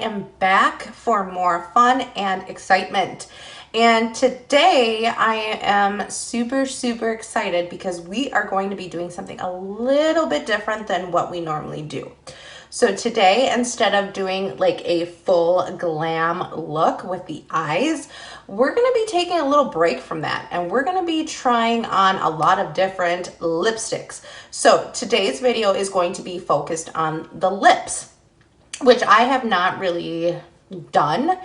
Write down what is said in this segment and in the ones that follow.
Am back for more fun and excitement. And today I am super excited because we are going to be doing something a little bit different than what we normally do. So today, instead of doing like a full glam look with the eyes, we're going to be taking a little break from that and we're going to be trying on a lot of different lipsticks. So today's video is going to be focused on the lips, which I have not really done.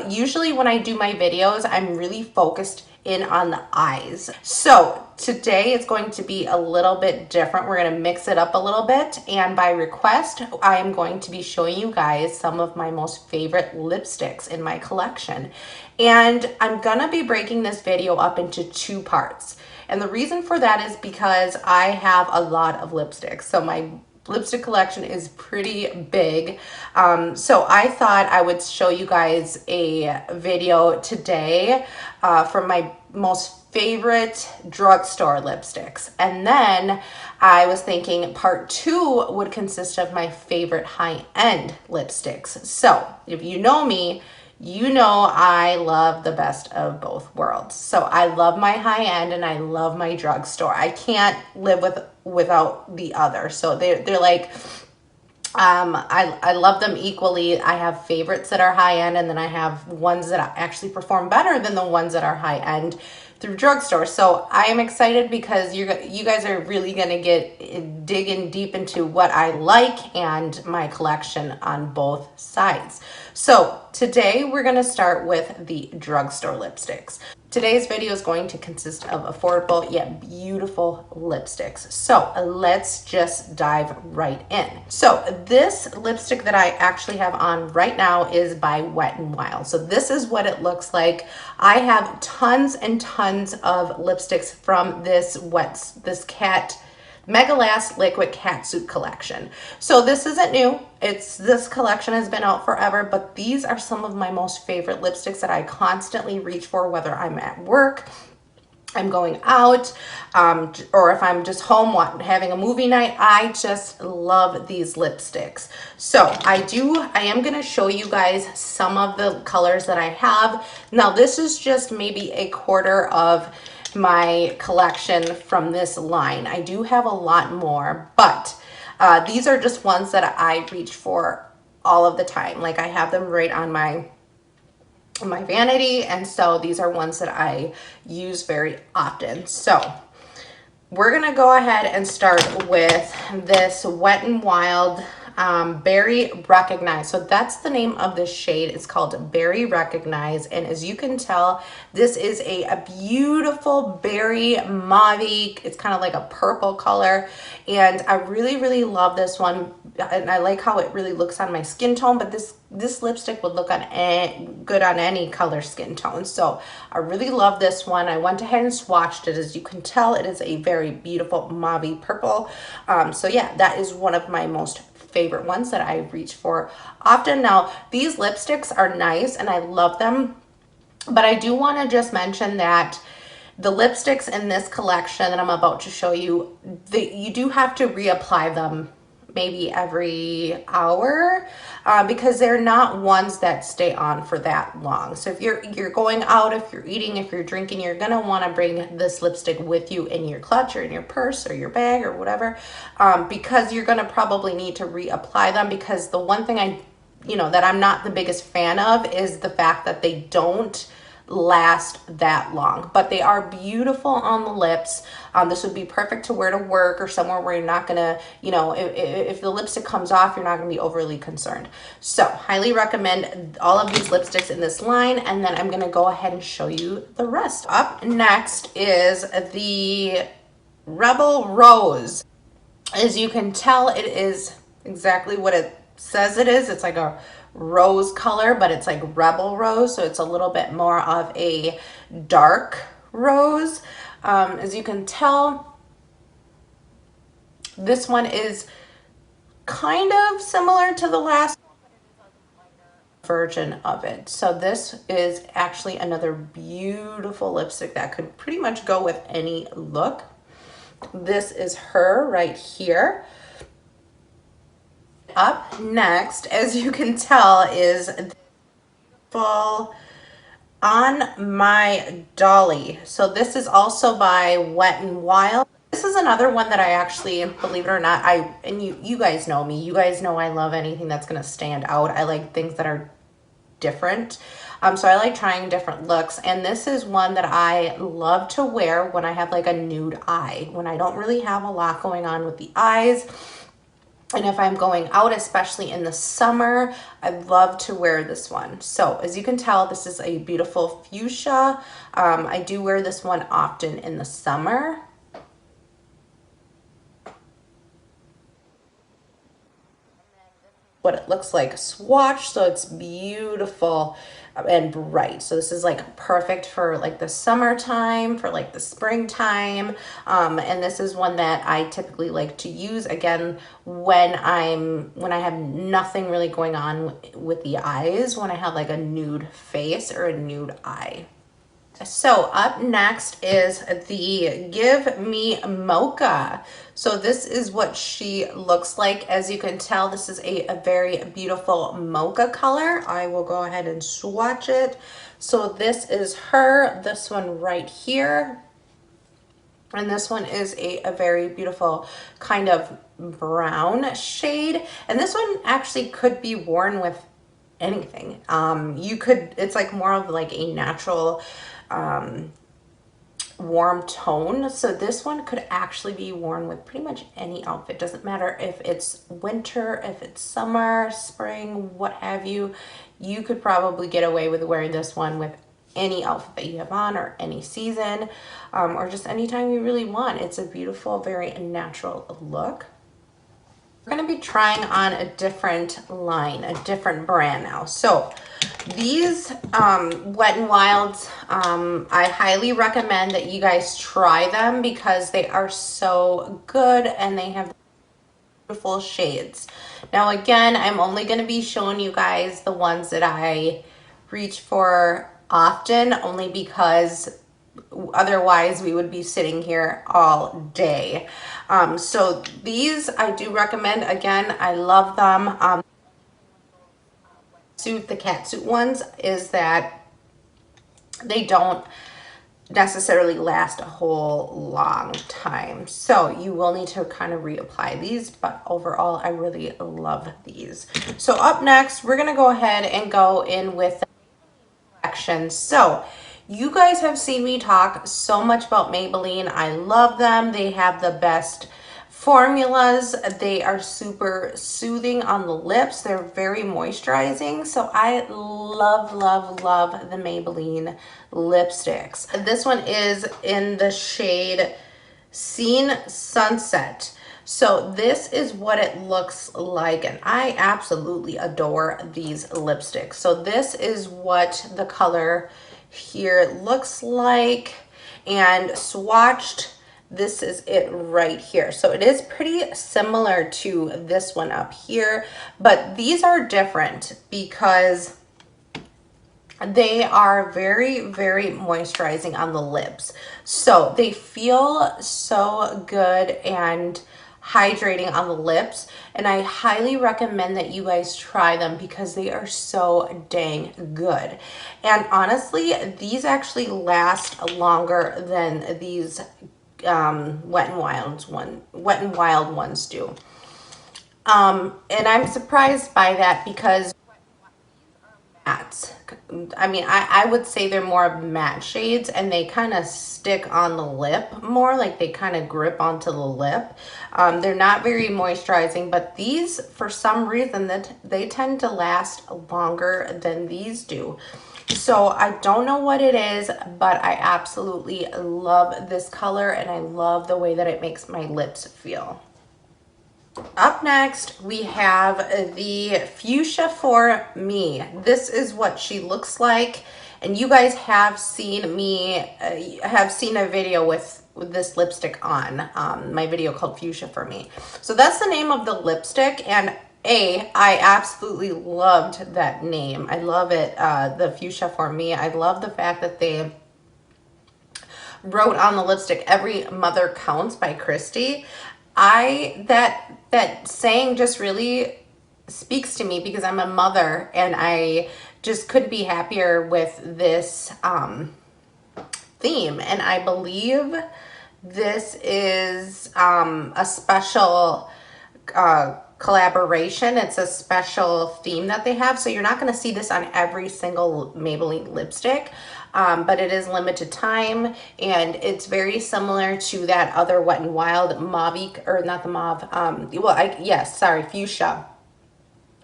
Usually when I do my videos, I'm really focused in on the eyes. So today it's going to be a little bit different. We're going to mix it up a little bit. And by request, I am going to be showing you guys some of my most favorite lipsticks in my collection. And I'm going to be breaking this video up into two parts. And the reason for that is because I have a lot of lipsticks. So my lipstick collection is pretty big. So I thought I would show you guys a video today from my most favorite drugstore lipsticks. And then I was thinking part two would consist of my favorite high-end lipsticks. So if you know me, you know I love the best of both worlds. So I love my high-end and I love my drugstore. I can't live without the other. So they're like, I love them equally. I have favorites that are high-end, and then I have ones that actually perform better than the ones that are high-end through drugstore. So I am excited because you guys are really going to get digging deep into what I like and my collection on both sides. So today we're going to start with the drugstore lipsticks. Today's video is going to consist of affordable yet beautiful lipsticks. So let's just dive right in. So this lipstick that I actually have on right now is by Wet n Wild. So this is what it looks like. I have tons and tons of lipsticks from this Mega Last Liquid Catsuit collection. So this isn't new. This collection has been out forever, but these are some of my most favorite lipsticks that I constantly reach for, whether I'm at work, I'm going out, or if I'm just home having a movie night. I just love these lipsticks. So I am going to show you guys some of the colors that I have. Now this is just maybe a quarter of my collection from this line. I do have a lot more, but these are just ones that I reach for all of the time. Like I have them right on my vanity, and so these are ones that I use very often. So we're gonna go ahead and start with this Wet n Wild Berry Recognize. So that's the name of this shade. It's called Berry Recognize, and as you can tell, this is a beautiful berry mauve. It's kind of like a purple color, and I really love this one, and I like how it really looks on my skin tone. But this lipstick would look good on any color skin tone. So I really love this one. I went ahead and swatched it. As you can tell, it is a very beautiful mauve purple. So yeah, that is one of my most favorite ones that I reach for often. Now these lipsticks are nice and I love them, but I do want to just mention that the lipsticks in this collection that I'm about to show you, you do have to reapply them maybe every hour because they're not ones that stay on for that long. So if you're going out, if you're eating, if you're drinking, you're gonna want to bring this lipstick with you in your clutch or in your purse or your bag or whatever, because you're gonna probably need to reapply them. Because the one thing that I'm not the biggest fan of is the fact that they don't last that long, but they are beautiful on the lips. This would be perfect to wear to work or somewhere where you're not gonna, if the lipstick comes off, you're not gonna be overly concerned. So highly recommend all of these lipsticks in this line, and then I'm gonna go ahead and show you the rest. Up next is the Rebel Rose. As you can tell, it is exactly what it says it is. It's like a rose color, but it's like Rebel Rose, so it's a little bit more of a dark rose. As you can tell, this one is kind of similar to the last version of it. So this is actually another beautiful lipstick that could pretty much go with any look. This is her right here. Up next, as you can tell, is full On My Dolly. So this is also by Wet n Wild. This is another one that I actually, believe it or not, and you guys know me. You guys know I love anything that's going to stand out. I like things that are different. So I like trying different looks, and this is one that I love to wear when I have like a nude eye, when I don't really have a lot going on with the eyes. And if I'm going out, especially in the summer, I love to wear this one. So as you can tell, this is a beautiful fuchsia. I do wear this one often in the summer. What it looks like swatch, so it's beautiful and bright. So this is like perfect for like the summertime, for like the springtime. And this is one that I typically like to use again when I have nothing really going on with the eyes, when I have like a nude face or a nude eye. So up next is the Give Me Mocha. So this is what she looks like. As you can tell, this is a very beautiful mocha color. I will go ahead and swatch it. So this is her, this one right here. And this one is a very beautiful kind of brown shade. And this one actually could be worn with anything. It's like more of like a natural warm tone. So this one could actually be worn with pretty much any outfit. Doesn't matter if it's winter, if it's summer, spring, what have you. You could probably get away with wearing this one with any outfit that you have on, or any season, or just anytime you really want. It's a beautiful, very natural look. We're going to be trying on a different line, a different brand now. So these Wet n Wilds, I highly recommend that you guys try them because they are so good and they have beautiful shades. Now again, I'm only going to be showing you guys the ones that I reach for often, only because otherwise we would be sitting here all day. So these I do recommend. Again, I love them. The catsuit ones is that they don't necessarily last a whole long time, so you will need to kind of reapply these, but overall I really love these. So up next, we're gonna go ahead and go in with the collection. So you guys have seen me talk so much about Maybelline. I love them. They have the best formulas. They are super soothing on the lips. They're very moisturizing. So I love, love, love the Maybelline lipsticks. This one is in the shade Scene Sunset. So this is what it looks like, and I absolutely adore these lipsticks. So this is what the color here looks like, and swatched, this is it right here. So it is pretty similar to this one up here, but these are different because they are very, very moisturizing on the lips. So they feel so good and hydrating on the lips, and I highly recommend that you guys try them because they are so dang good. And honestly, these actually last longer than these Wet n Wild ones do. And I'm surprised by that because mattes. I mean, I would say they're more of matte shades, and they kind of stick on the lip more, like they kind of grip onto the lip. They're not very moisturizing, but these, for some reason, that they tend to last longer than these do. So I don't know what it is, but I absolutely love this color, and I love the way that it makes my lips feel. Up next, we have the Fuchsia for Me. This is what she looks like, and you guys have seen me, have seen a video with this lipstick on, my video called Fuchsia for Me. So that's the name of the lipstick, and I absolutely loved that name. I love it, the Fuchsia for Me. I love the fact that they wrote on the lipstick, "Every Mother Counts" by Christy. That saying just really speaks to me because I'm a mother and I just couldn't be happier with this theme. And I believe this is a special collaboration. It's a special theme that they have. So you're not going to see this on every single Maybelline lipstick. But it is limited time, and it's very similar to that other Wet n Wild mauve, or not the mauve, fuchsia.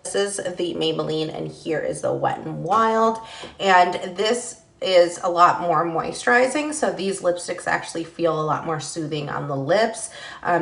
This is the Maybelline, and here is the Wet n Wild, and this is a lot more moisturizing. So these lipsticks actually feel a lot more soothing on the lips.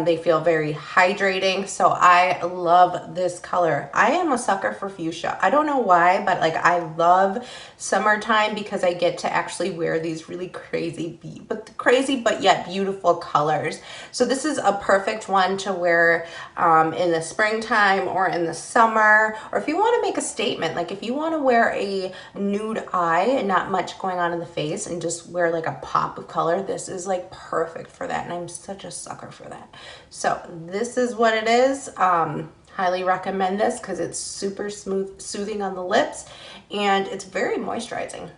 They feel very hydrating. So I love this color. I am a sucker for fuchsia. I don't know why, but like I love summertime because I get to actually wear these really crazy but yet beautiful colors. So this is a perfect one to wear in the springtime or in the summer, or if you want to make a statement, like if you want to wear a nude eye and not much going on in the face and just wear like a pop of color, this is like perfect for that, and I'm such a sucker for that. So this is what it is. Highly recommend this because it's super smooth, soothing on the lips, and it's very moisturizing.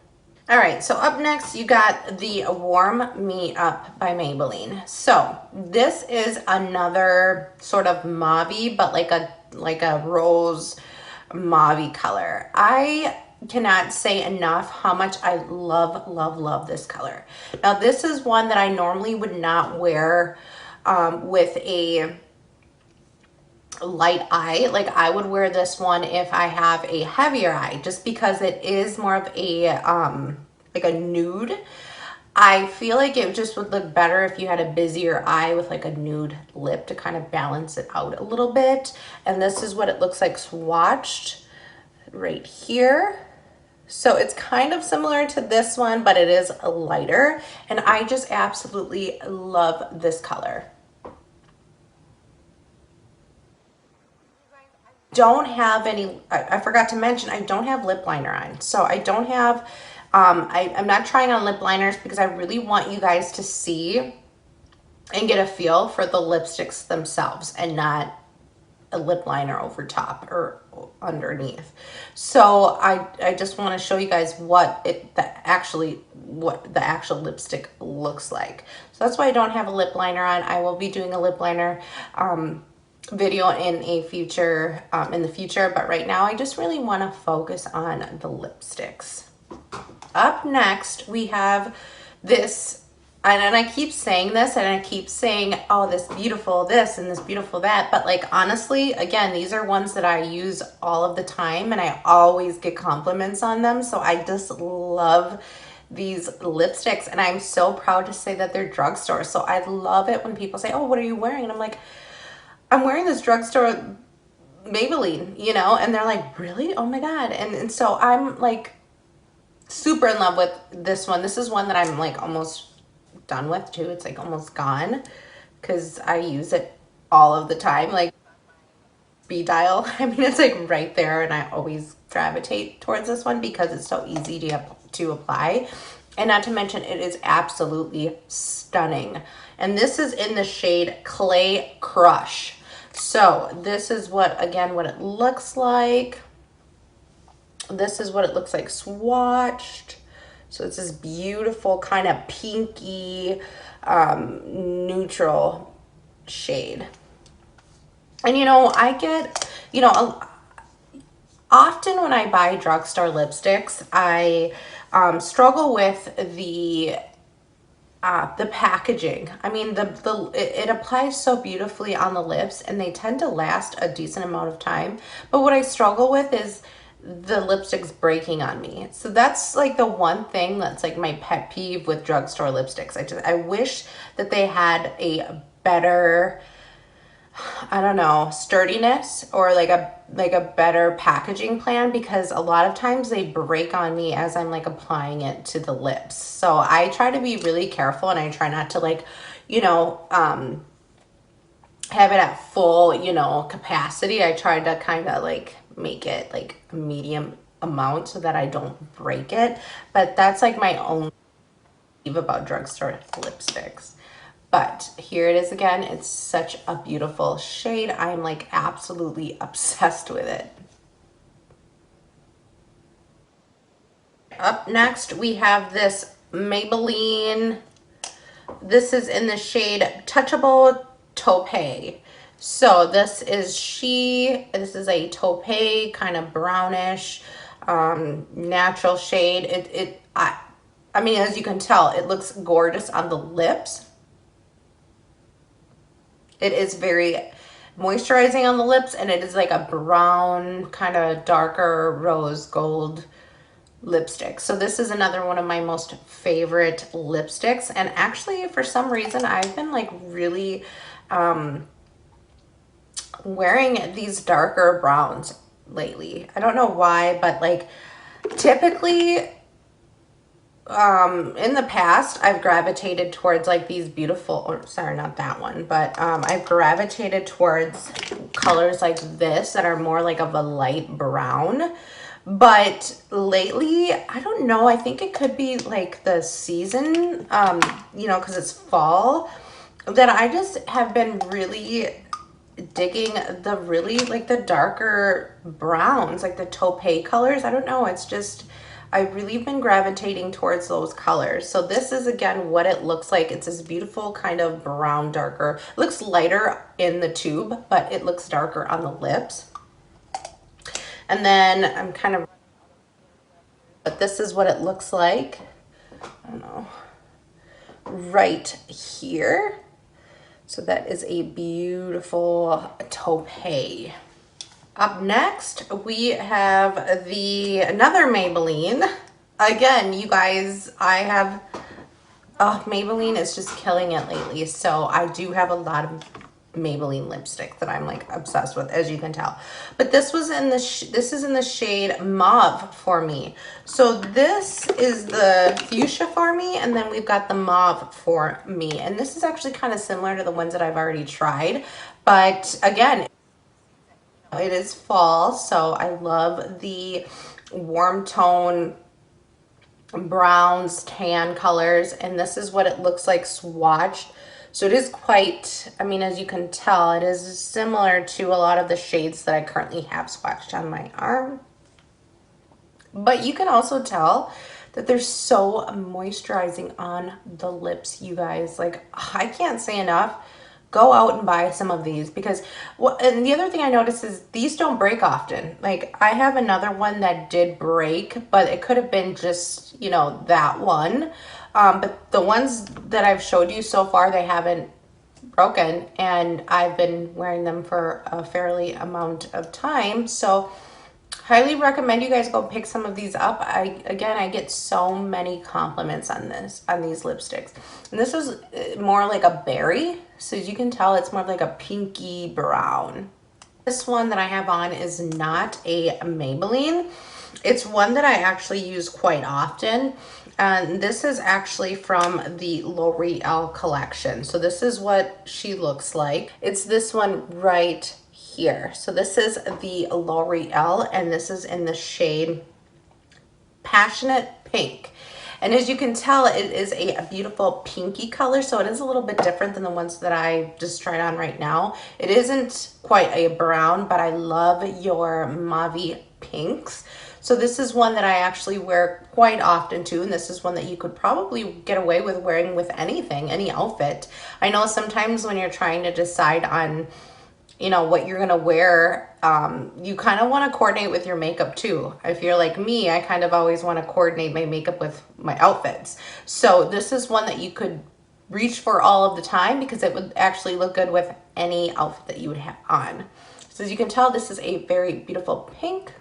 All right, so up next you got the Warm Me Up by Maybelline. So this is another sort of mauve, but like a rose mauve color. I cannot say enough how much I love this color. Now this is one that I normally would not wear with a light eye. Like I would wear this one if I have a heavier eye, just because it is more of a like a nude. I feel like it just would look better if you had a busier eye with like a nude lip to kind of balance it out a little bit. And this is what it looks like swatched right here. So it's kind of similar to this one, but it is lighter, and I just absolutely love this color. Don't have any, I forgot to mention, I don't have lip liner on. So I don't have, I'm not trying on lip liners because I really want you guys to see and get a feel for the lipsticks themselves and not a lip liner over top or underneath. So I just want to show you guys what the actual lipstick looks like. So that's why I don't have a lip liner on. I will be doing a lip liner video in a future in the future, but right now I just really want to focus on the lipsticks. Up next we have this, and I keep saying this and I keep saying, oh, this beautiful this and this beautiful that, but like honestly, again, these are ones that I use all of the time and I always get compliments on them. So I just love these lipsticks, and I'm so proud to say that they're drugstore. So I love it when people say, oh, what are you wearing? And I'm like, I'm wearing this drugstore Maybelline, you know, and they're like, really? Oh my God. And so I'm like super in love with this one. This is one that I'm like almost done with too. It's like almost gone because I use it all of the time, like speed dial. I mean, it's like right there, and I always gravitate towards this one because it's so easy to apply. And not to mention, it is absolutely stunning. And this is in the shade Clay Crush. So this is what it looks like. This is what it looks like swatched. So it's this beautiful kind of pinky neutral shade. And you know, I get, you know, often when I buy drugstore lipsticks, I struggle with the packaging. I mean, it applies so beautifully on the lips, and they tend to last a decent amount of time. But what I struggle with is the lipsticks breaking on me. So that's like the one thing that's like my pet peeve with drugstore lipsticks. I wish that they had a better, I don't know, sturdiness, or like a better packaging plan, because a lot of times they break on me as I'm like applying it to the lips. So I try to be really careful, and I try not to like, you know, have it at full, you know, capacity. I try to kind of like make it like a medium amount so that I don't break it. But that's like my own peeve about drugstore lipsticks. But here it is again. It's such a beautiful shade. I'm like absolutely obsessed with it. Up next, we have this Maybelline. This is in the shade Touchable Taupe. So this is a taupe kind of brownish, natural shade. I mean, as you can tell, it looks gorgeous on the lips. It is very moisturizing on the lips, and it is like a brown, kind of darker rose gold lipstick. So this is another one of my most favorite lipsticks. And actually, for some reason, I've been like really wearing these darker browns lately. I don't know why, but like typically in the past, I've gravitated towards like these beautiful, or sorry, not that one, but I've gravitated towards colors like this that are more like of a light brown. But lately, I don't know, I think it could be like the season, you know, because it's fall, that I just have been really digging the really like the darker browns, like the taupe colors. I don't know, it's just I've really been gravitating towards those colors. So this is again what it looks like. It's this beautiful kind of brown darker. It looks lighter in the tube, but it looks darker on the lips. And then I'm kind of, but this is what it looks like. I don't know, right here. So that is a beautiful taupe. Up next, we have another Maybelline. Again, you guys, Maybelline is just killing it lately. So I do have a lot of Maybelline lipstick that I'm like obsessed with, as you can tell. But this was in this is in the shade Mauve for me. So this is the fuchsia for me, and then we've got the mauve for me. And this is actually kind of similar to the ones that I've already tried. But again, it is fall, so I love the warm tone browns, tan colors, and this is what it looks like swatched. So it is quite, I mean, as you can tell, it is similar to a lot of the shades that I currently have swatched on my arm. But you can also tell that they're so moisturizing on the lips, you guys. Like, I can't say enough. Go out and buy some of these because, and the other thing I noticed is these don't break often. Like, I have another one that did break, but it could have been just, you know, that one. But the ones that I've showed you so far, they haven't broken, and I've been wearing them for a fairly amount of time. So highly recommend you guys go pick some of these up. I get so many compliments on these lipsticks. And this is more like a berry. So as you can tell, it's more like a pinky brown. This one that I have on is not a Maybelline. It's one that I actually use quite often. And this is actually from the L'Oreal collection. So this is what she looks like. It's this one right here. So this is the L'Oreal, and this is in the shade Passionate Pink. And as you can tell, it is a beautiful pinky color, so it is a little bit different than the ones that I just tried on right now. It isn't quite a brown, but I love your mauve pinks. So this is one that I actually wear quite often too, and this is one that you could probably get away with wearing with anything, any outfit. I know sometimes when you're trying to decide on, you know, what you're gonna wear, you kind of want to coordinate with your makeup too. If you're like me, I kind of always want to coordinate my makeup with my outfits. So this is one that you could reach for all of the time because it would actually look good with any outfit that you would have on. So as you can tell, this is a very beautiful pink.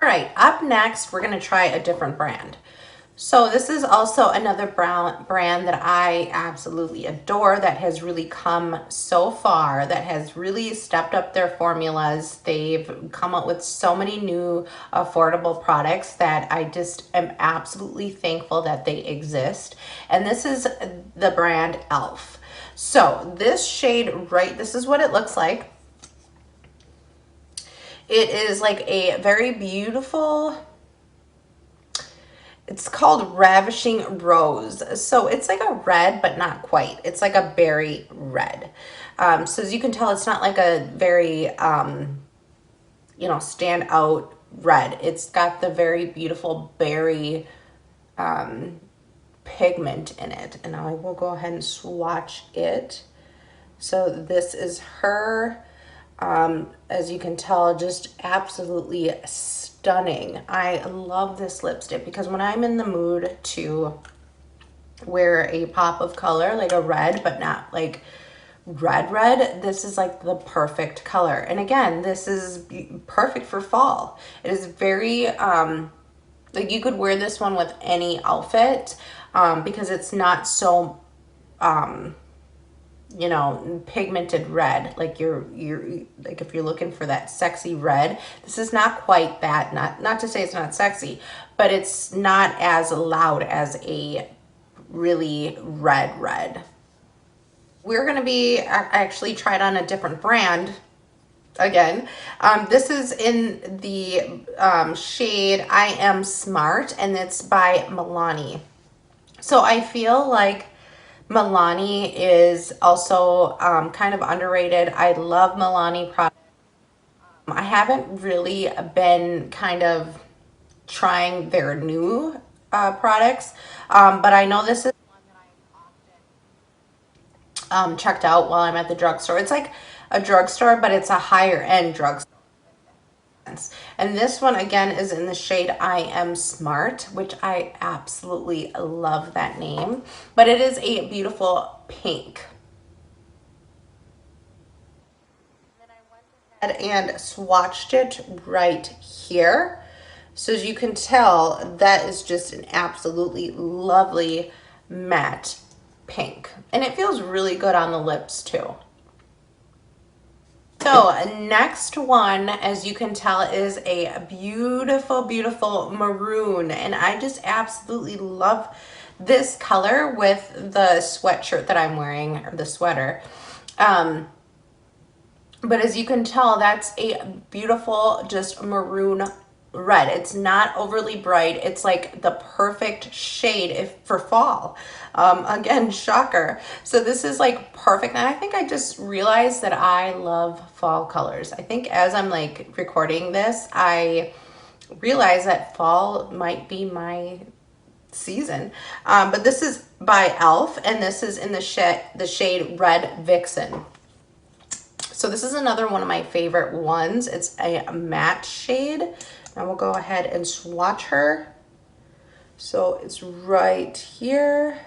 All right, up next, we're gonna try a different brand. So this is also another brand that I absolutely adore, that has really come so far, that has really stepped up their formulas. They've come up with so many new affordable products that I just am absolutely thankful that they exist. And this is the brand e.l.f. So this shade this is what it looks like. It is like a very beautiful, It's called Ravishing Rose. So it's like a red, but not quite. It's like a berry red. So as you can tell, it's not like a very, stand out red. It's got the very beautiful berry pigment in it. And I will go ahead and swatch it. So this is her. As you can tell, just absolutely stunning. I love this lipstick because when I'm in the mood to wear a pop of color, like a red, but not like red, this is like the perfect color. And again, this is perfect for fall. It is very, like you could wear this one with any outfit, because it's not so, pigmented red. Like you're like if you're looking for that sexy red, this is not quite that. Not to say it's not sexy, but it's not as loud as a really red. We're gonna be actually tried on a different brand again. This is in the shade I Am Smart, and it's by Milani. So I feel like Milani is also kind of underrated. I love Milani products. I haven't really been kind of trying their new products, but I know this is checked out while I'm at the drugstore. It's like a drugstore, but it's a higher end drugstore. And this one again is in the shade I Am Smart, which I absolutely love that name. But it is a beautiful pink. And swatched it right here. So as you can tell, that is just an absolutely lovely matte pink. And it feels really good on the lips too. So next one, as you can tell, is a beautiful maroon. And I just absolutely love this color with the sweatshirt that I'm wearing, or the sweater. But as you can tell, that's a beautiful, just maroon red. It's not overly bright. It's like the perfect shade for fall. Again, shocker. So this is like perfect. And I think I just realized that I love fall colors. I think as I'm like recording this, I realize that fall might be my season. But this is by e.l.f. and this is in the shade Red Vixen. So this is another one of my favorite ones. It's a matte shade. Now we'll go ahead and swatch her. So it's right here.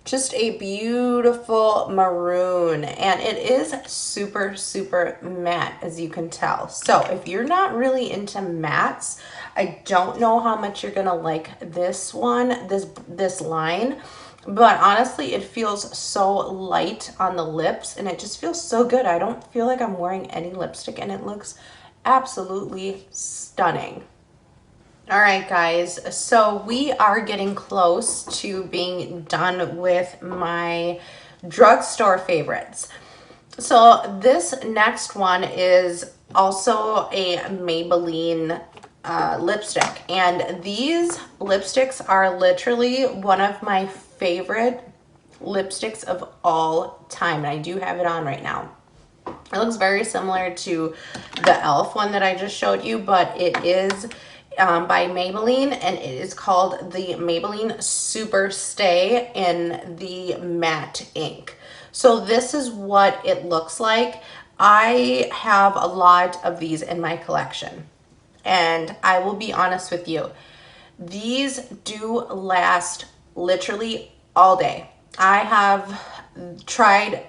Just a beautiful maroon, and it is super matte, as you can tell. So if you're not really into mattes, I don't know how much you're gonna like this one, this line. But honestly, it feels so light on the lips and it just feels so good. I don't feel like I'm wearing any lipstick and it looks absolutely stunning. All right, guys, so we are getting close to being done with my drugstore favorites. So this next one is also a Maybelline lipstick, and these lipsticks are literally one of my favorite lipsticks of all time, and I do have it on right now. It looks very similar to the e.l.f. one that I just showed you, but it is by Maybelline, and it is called the Maybelline Super Stay in the matte ink. So this is what it looks like. I have a lot of these in my collection, and I will be honest with you, these do last literally all day. I have tried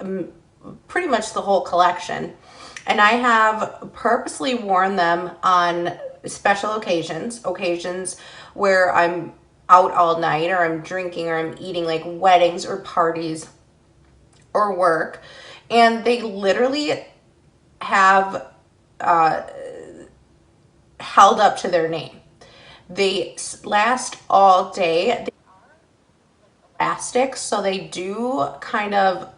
pretty much the whole collection, and I have purposely worn them on special occasions where I'm out all night, or I'm drinking, or I'm eating, like weddings or parties or work, and they literally have held up to their name. They last all day. They are elastic, so they do kind of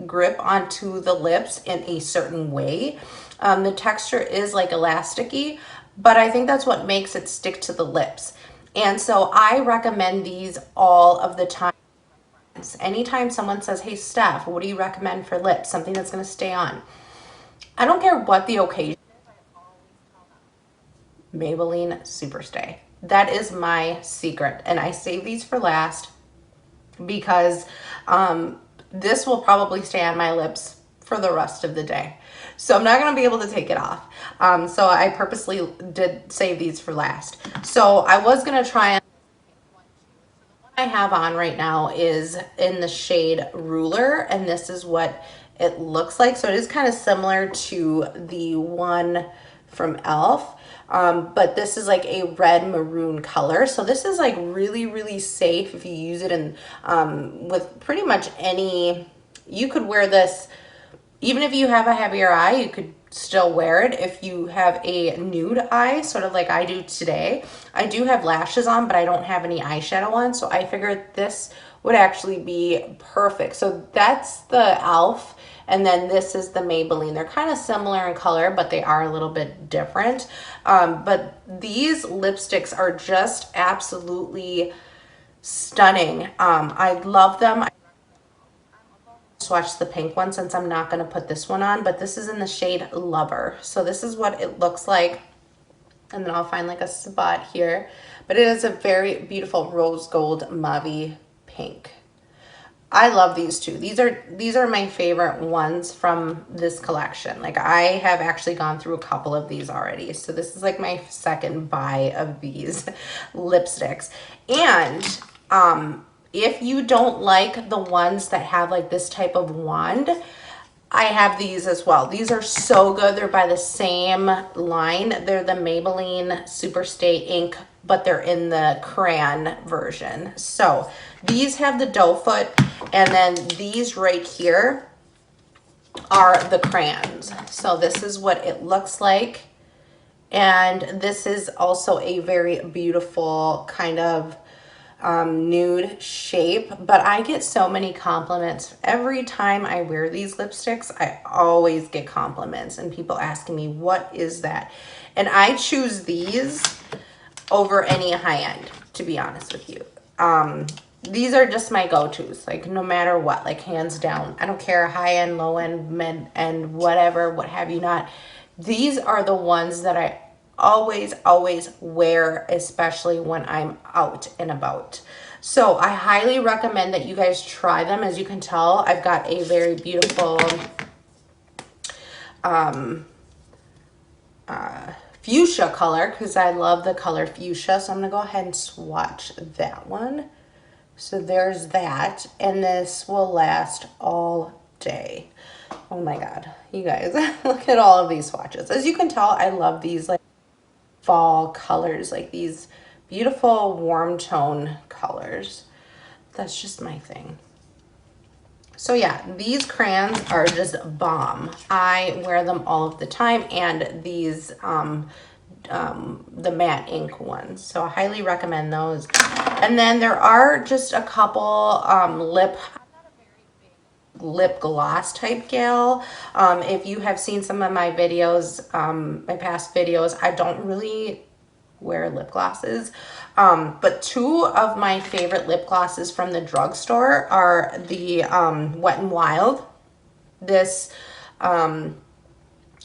grip onto the lips in a certain way. The texture is like elasticy, but I think that's what makes it stick to the lips. And so I recommend these all of the time. Anytime someone says, hey, Steph, what do you recommend for lips? Something that's going to stay on. I don't care what the occasion. Maybelline Superstay. That is my secret. And I save these for last because this will probably stay on my lips for the rest of the day. So I'm not going to be able to take it off. So I purposely did save these for last. So I was going to try and I have on right now is in the shade Ruler, and this is what it looks like. So it is kind of similar to the one from e.l.f. But this is like a red maroon color. So this is like really, really safe if you use it in with pretty much any, you could wear this even if you have a heavier eye, you could still wear it. If you have a nude eye, sort of like I do today, I do have lashes on, but I don't have any eyeshadow on. So I figured this would actually be perfect. So that's the e.l.f. and then this is the Maybelline. They're kind of similar in color, but they are a little bit different. But these lipsticks are just absolutely stunning. I love them. Swatch the pink one since I'm not going to put this one on, but this is in the shade Lover. So this is what it looks like, and then I'll find like a spot here, but it is a very beautiful rose gold mauve pink. I love these two. These are my favorite ones from this collection. Like I have actually gone through a couple of these already. So this is like my second buy of these lipsticks. And if you don't like the ones that have like this type of wand, I have these as well. These are so good. They're by the same line. They're the Maybelline Superstay Ink, but they're in the crayon version. So these have the doe foot, and then these right here are the crayons. So this is what it looks like. And this is also a very beautiful kind of nude shape, but I get so many compliments every time I wear these lipsticks. I always get compliments and people asking me, what is that? And I choose these over any high end, to be honest with you. These are just my go-tos, like no matter what, like hands down. I don't care high end, low end, mid end, whatever, what have you not. These are the ones that I always wear, especially when I'm out and about. So I highly recommend that you guys try them. As you can tell, I've got a very beautiful fuchsia color because I love the color fuchsia. So I'm gonna go ahead and swatch that one. So there's that, and this will last all day. Oh my God, you guys, look at all of these swatches. As you can tell, I love these like fall colors, like these beautiful warm tone colors. That's just my thing. So yeah, these crayons are just bomb. I wear them all of the time, and these the matte ink ones. So I highly recommend those. And then there are just a couple lip gloss type gal. If you have seen some of my videos, my past videos, I don't really wear lip glosses. But two of my favorite lip glosses from the drugstore are the Wet n Wild. This,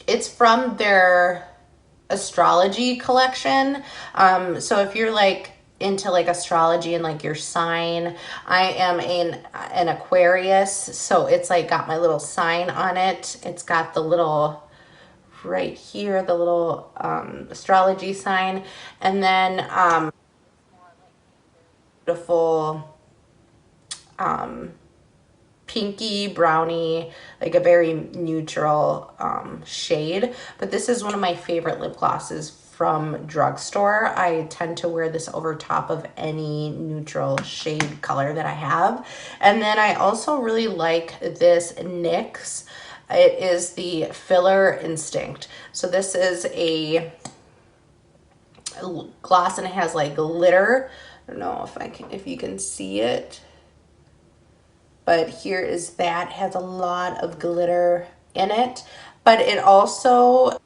it's from their astrology collection. So if you're like into like astrology and like your sign, I am an Aquarius, so it's like got my little sign on it. It's got the little right here, the little astrology sign, and then beautiful pinky brownie, like a very neutral shade. But this is one of my favorite lip glosses from drugstore. I tend to wear this over top of any neutral shade color that I have. And then I also really like this NYX. It is the Filler Instinct. So this is a gloss and it has like glitter. I don't know if you can see it, but here is that. It has a lot of glitter in it, but it also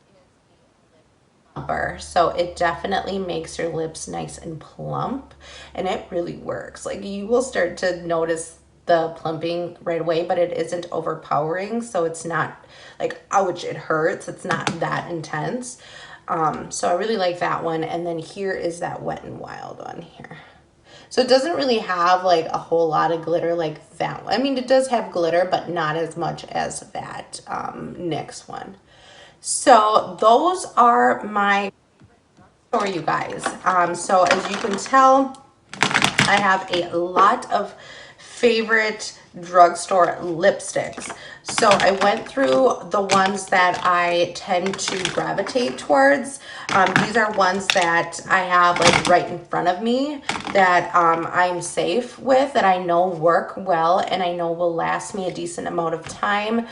plumper. So it definitely makes your lips nice and plump, and it really works. Like, you will start to notice the plumping right away, but it isn't overpowering, so it's not like, ouch, it hurts. It's not that intense. So I really like that one. And then here is that Wet n Wild one here. So it doesn't really have like a whole lot of glitter like that one. I mean, it does have glitter, but not as much as that NYX one. So those are my store, you guys. So as you can tell, I have a lot of favorite drugstore lipsticks. So I went through the ones that I tend to gravitate towards. These are ones that I have like right in front of me that I'm safe with, that I know work well, and I know will last me a decent amount of time.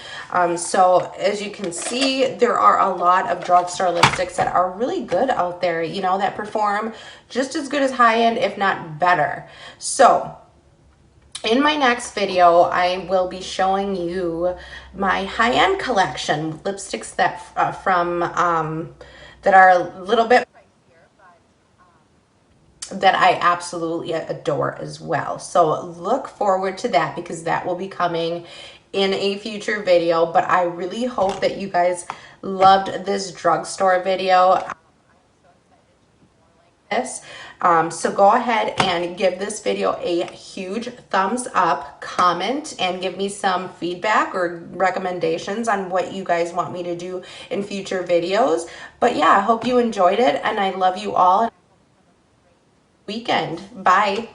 So as you can see, there are a lot of drugstore lipsticks that are really good out there, you know, that perform just as good as high-end, if not better. So in my next video, I will be showing you my high-end collection lipsticks that that are a little bit that I absolutely adore as well. So look forward to that, because that will be coming in a future video. But I really hope that you guys loved this drugstore video. So go ahead and give this video a huge thumbs up, comment, and give me some feedback or recommendations on what you guys want me to do in future videos. But yeah, I hope you enjoyed it, and I love you all. Weekend. Bye.